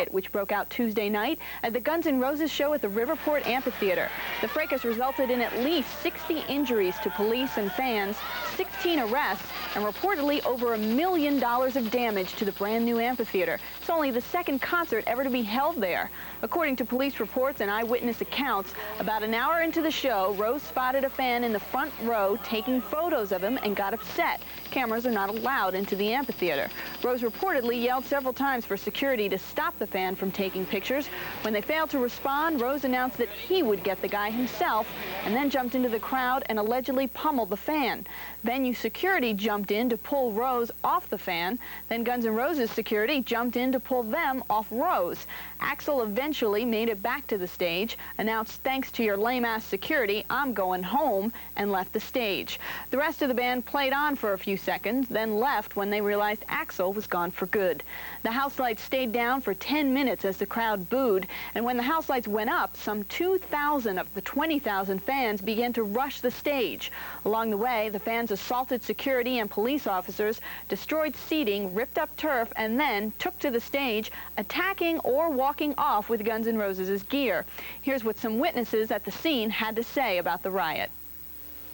riot, which broke out Tuesday night at the Guns N' Roses show at the Riverport Amphitheater. The fracas resulted in at least 60 injuries to police and fans, 16 arrests, and reportedly over $1 million of damage to the brand new amphitheater. It's only the second concert ever to be held there. According to police reports and eyewitness accounts, about an hour into the show, Rose spotted a fan in the front row taking photos of him and got upset. Cameras are not allowed into the amphitheater. Rose reportedly yelled several times for security to stop the fan from taking pictures. When they failed to respond, Rose announced that he would get the guy himself and then jumped into the crowd and allegedly pummeled the fan. Venue security jumped in to pull Rose off the fan. Then Guns N' Roses security jumped in to pull them off Rose. Axl eventually made it back to the stage, announced, "Thanks to your lame-ass security, I'm going home," and left the stage. The rest of the band played on for a few seconds, then left when they realized Axl was gone for good. The house lights stayed down for 10 minutes as the crowd booed, and when the house lights went up, some 2,000 of the 20,000 fans began to rush the stage. Along the way, the fans assaulted security and police officers, destroyed seating, ripped up turf, and then took to the stage, attacking or walking off with Guns N' Roses' gear. Here's what some witnesses at the scene had to say about the riot.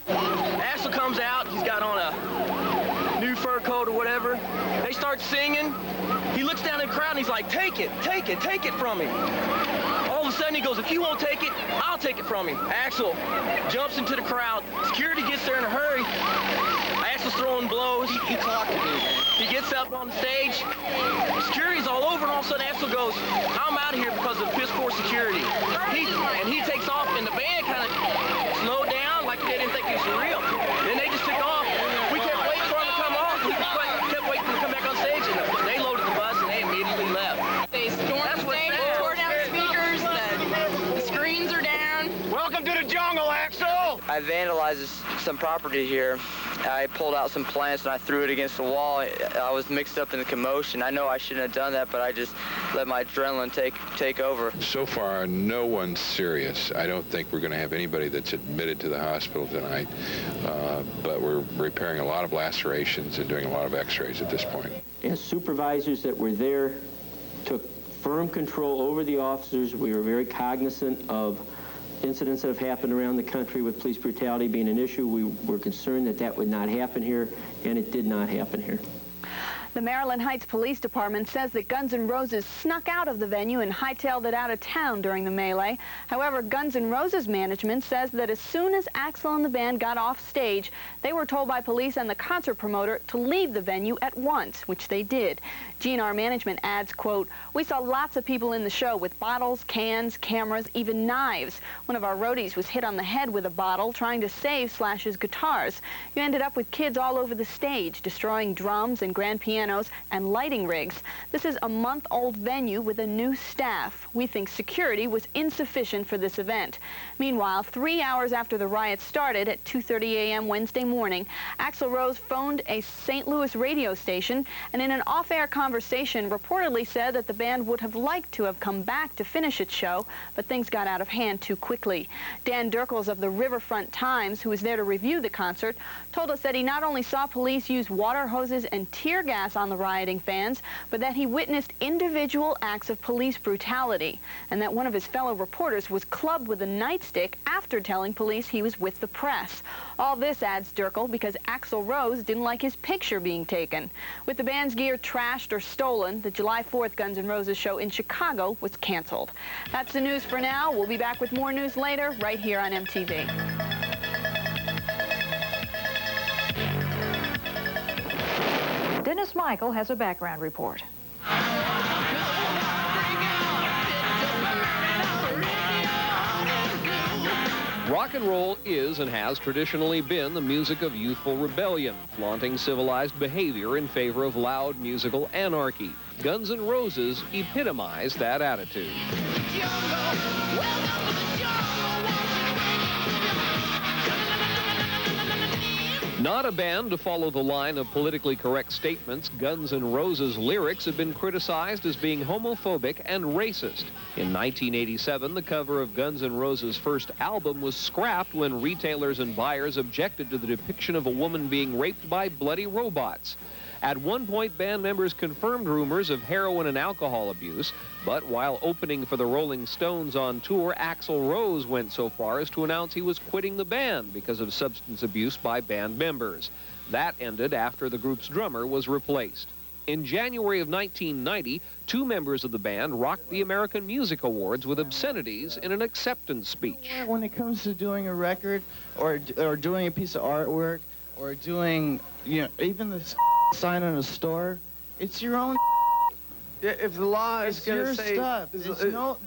Axl comes out, he's got on a new fur coat or whatever. They start singing. He looks down at the crowd and he's like, take it from me. All of a sudden he goes, if you won't take it, I'll take it from him. Axl jumps into the crowd. Security gets there in a hurry. Axl's throwing blows. He talking to me. He gets up on the stage. Security's all over, and all of a sudden Axl goes, I'm out of here because of piss poor security. He takes off, and the band kind of slowed down like they didn't think it was for real. Then they just took off. We kept waiting for him to come off. We kept waiting for him to come back on stage, and they loaded the bus, and they immediately left. They stormed the stage, tore down the speakers, the screens are down. Welcome to the jungle, Axl! I vandalized some property here. I pulled out some plants and I threw it against the wall. I was mixed up in the commotion. I know I shouldn't have done that, but I just let my adrenaline take over. So far, no one's serious. I don't think we're going to have anybody that's admitted to the hospital tonight, but we're repairing a lot of lacerations and doing a lot of x-rays at this point. As supervisors that were there took firm control over the officers. We were very cognizant of incidents that have happened around the country with police brutality being an issue. We were concerned that that would not happen here, and it did not happen here. The Maryland Heights Police Department says that Guns N' Roses snuck out of the venue and hightailed it out of town during the melee. However, Guns N' Roses management says that as soon as Axl and the band got off stage, they were told by police and the concert promoter to leave the venue at once, which they did. GNR management adds, quote, "We saw lots of people in the show with bottles, cans, cameras, even knives. One of our roadies was hit on the head with a bottle trying to save Slash's guitars. You ended up with kids all over the stage, destroying drums and grand pianos and lighting rigs. This is a month-old venue with a new staff. We think security was insufficient for this event." Meanwhile, 3 hours after the riot started at 2:30 a.m. Wednesday morning, Axl Rose phoned a St. Louis radio station and in an off-air conversation reportedly said that the band would have liked to have come back to finish its show, but things got out of hand too quickly. Dan Dirkels of the Riverfront Times, who was there to review the concert, told us that he not only saw police use water hoses and tear gas on the rioting fans, but that he witnessed individual acts of police brutality, and that one of his fellow reporters was clubbed with a nightstick after telling police he was with the press. All this, adds Dirkel, because Axl Rose didn't like his picture being taken. With the band's gear trashed or stolen, the July 4th Guns N' Roses show in Chicago was canceled. That's the news for now. We'll be back with more news later, right here on MTV. Dennis Michael has a background report. Rock and roll is and has traditionally been the music of youthful rebellion, flaunting civilized behavior in favor of loud musical anarchy. Guns N' Roses epitomize that attitude. Not a band to follow the line of politically correct statements, Guns N' Roses' lyrics have been criticized as being homophobic and racist. In 1987, the cover of Guns N' Roses' first album was scrapped when retailers and buyers objected to the depiction of a woman being raped by bloody robots. At one point, band members confirmed rumors of heroin and alcohol abuse, but while opening for the Rolling Stones on tour, Axl Rose went so far as to announce he was quitting the band because of substance abuse by band members. That ended after the group's drummer was replaced. In January of 1990, 2 members of the band rocked the American Music Awards with obscenities in an acceptance speech. When it comes to doing a record or doing a piece of artwork or doing, even the sign in a store, it's your own. Yeah, if the law is going to say stuff.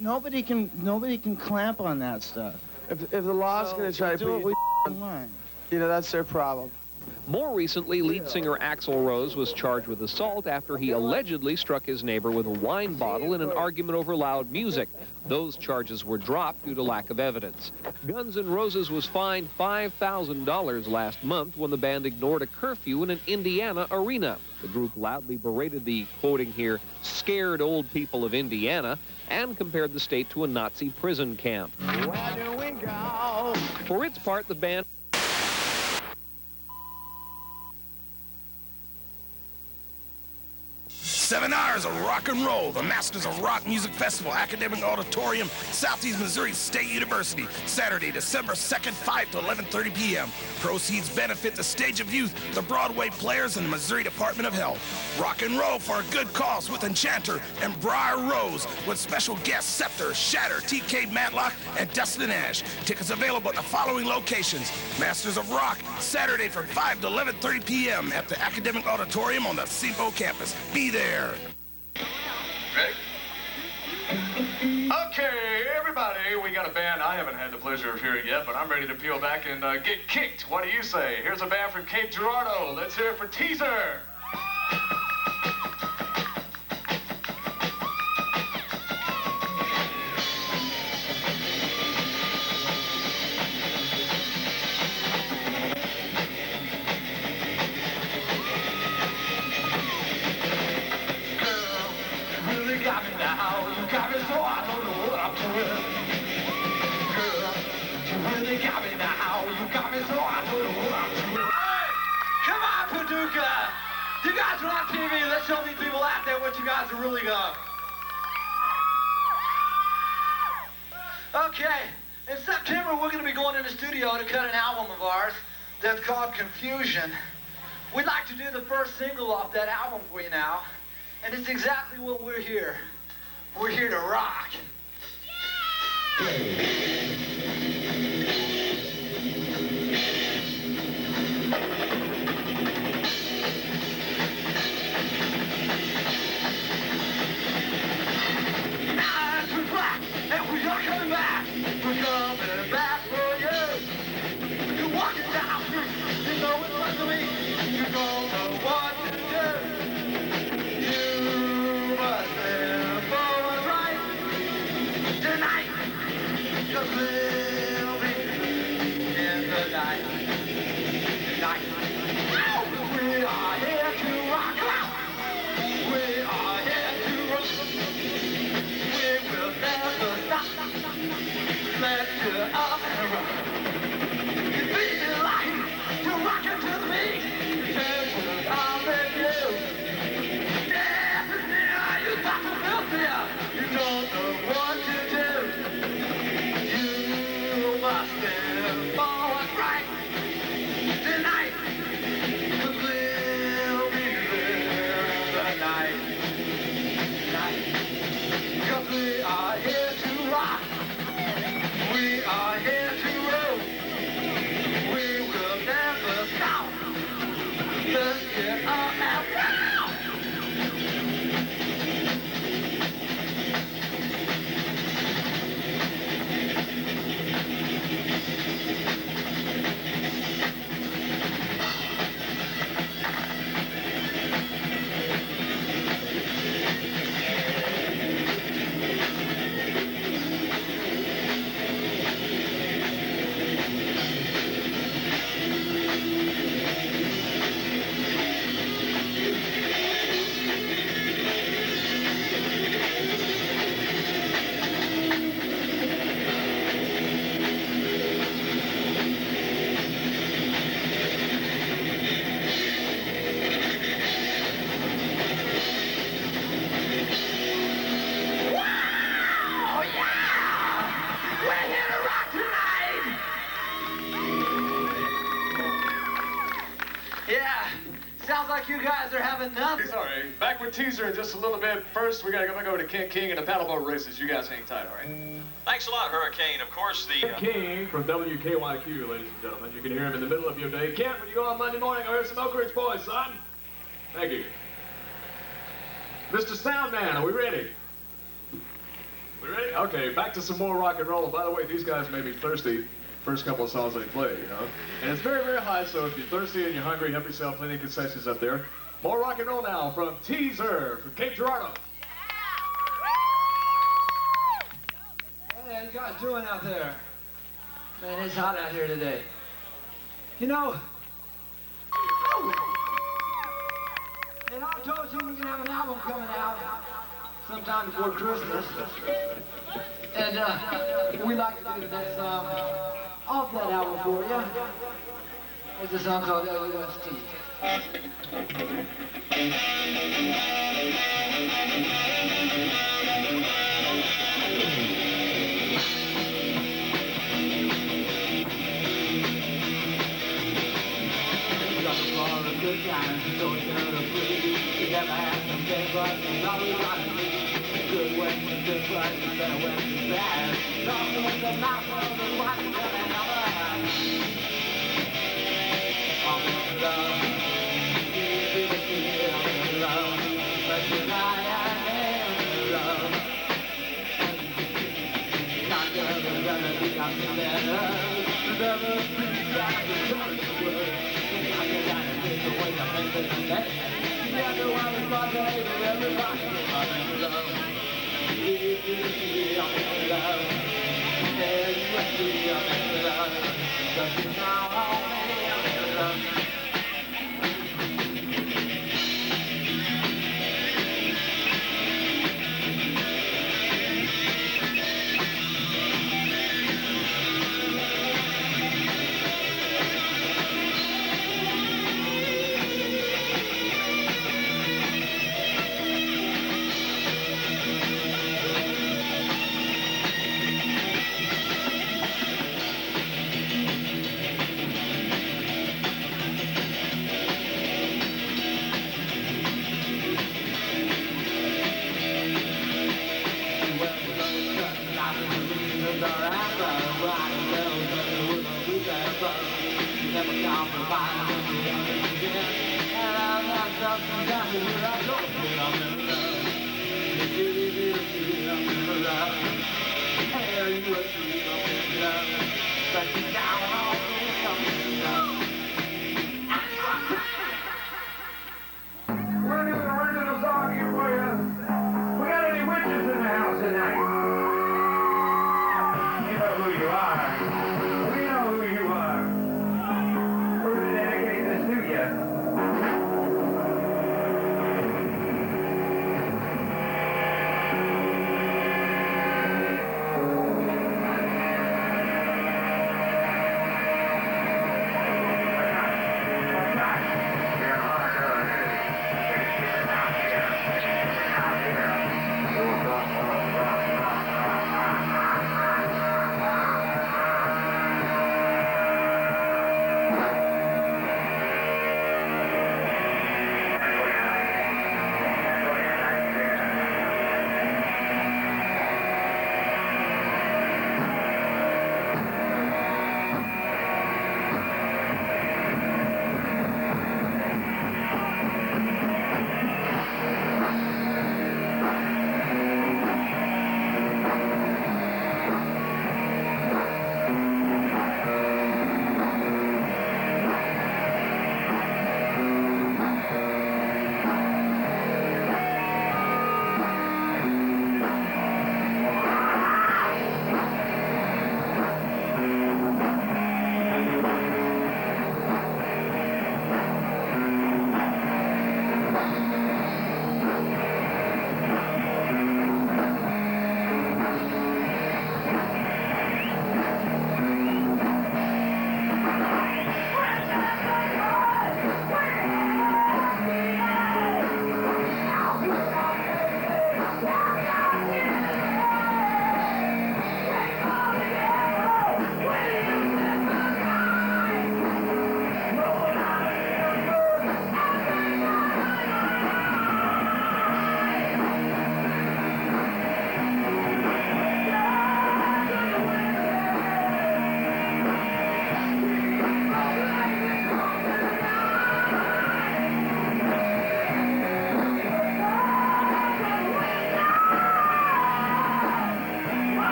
Nobody can clamp on that stuff. If the law is going to try to put you on, that's their problem. More recently, lead singer Axl Rose was charged with assault after he allegedly struck his neighbor with a wine bottle in an argument over loud music. Those charges were dropped due to lack of evidence. Guns N' Roses was fined $5,000 last month when the band ignored a curfew in an Indiana arena. The group loudly berated the, quoting here, scared old people of Indiana and compared the state to a Nazi prison camp. Where do we go? For its part, the band 7 hours of rock and roll. The Masters of Rock Music Festival, Academic Auditorium, Southeast Missouri State University, Saturday, December 2nd, 5 to 11:30 p.m. Proceeds benefit the Stage of Youth, the Broadway Players, and the Missouri Department of Health. Rock and roll for a good cause with Enchanter and Briar Rose, with special guests Scepter, Shatter, TK Matlock, and Dustin Ash. Tickets available at the following locations: Masters of Rock, Saturday from 5 to 11:30 p.m. at the Academic Auditorium on the SIBO campus. Be there. Ready? Okay, everybody, we got a band I haven't had the pleasure of hearing yet, but I'm ready to peel back and get kicked. What do you say? Here's a band from Cape Girardeau. Let's hear it for Teaser. You guys are on TV. Let's show these people out there what you guys are really got. Okay, in September we're going to be going in the studio to cut an album of ours that's called Confusion. We'd like to do the first single off that album for you now, and it's exactly what we're here. We're here to rock. And we are coming back. We're coming back for you. You're walking down the street. You know it's fun to me. You don't know what to do. You must live for what's right tonight. 'Cause we'll be in the night. Tonight. We are here to rock out. We are here to rock. We will never stop. Let's get up and rock. You feel like you're rocking to the beat. Chances are with you. Yeah, you got to feel fear. You don't know what to do. You must live for what's right tonight. 'Cause we'll be there the night. Because we are here to rock. We are here to roll. We will never stop. Let's get up and roll. having nothing. Sorry, back with Teaser in just a little bit. First, we gotta go back over to Kent King and the paddleboat races. You guys hang tight, all right? Thanks a lot, Hurricane. Of course, the... King from WKYQ, ladies and gentlemen. You can hear him in the middle of your day. Kent, when you go on Monday morning, I heard some Oak Ridge boys, son. Thank you. Mr. Soundman, are we ready? We ready? Okay, back to some more rock and roll. By the way, these guys made me thirsty first couple of songs they play, you know? And it's very, very hot, so if you're thirsty and you're hungry, help yourself, plenty of concessions up there. More rock and roll now from Teaser, from Cape Girardeau. Hey, how you guys doing out there? Man, it's hot out here today. You know, in October, we're going to have an album coming out sometime before Christmas. And we'd like to do the next song off that album for you. It's a song called LUST. Good times, so it's gonna be. We never had some big but all we gotta do. Good work, good price, better work than bad. Talking with the mouth of the one we're gonna have. I'm in love. I'm in love. But tonight I am in love. Not gonna be nothing better. Never be like the rest of the world. The way I make it today. Everyone is my baby, everybody I'm in love. I'm in love. I'm in love. Just now I'm in love.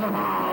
Omaha.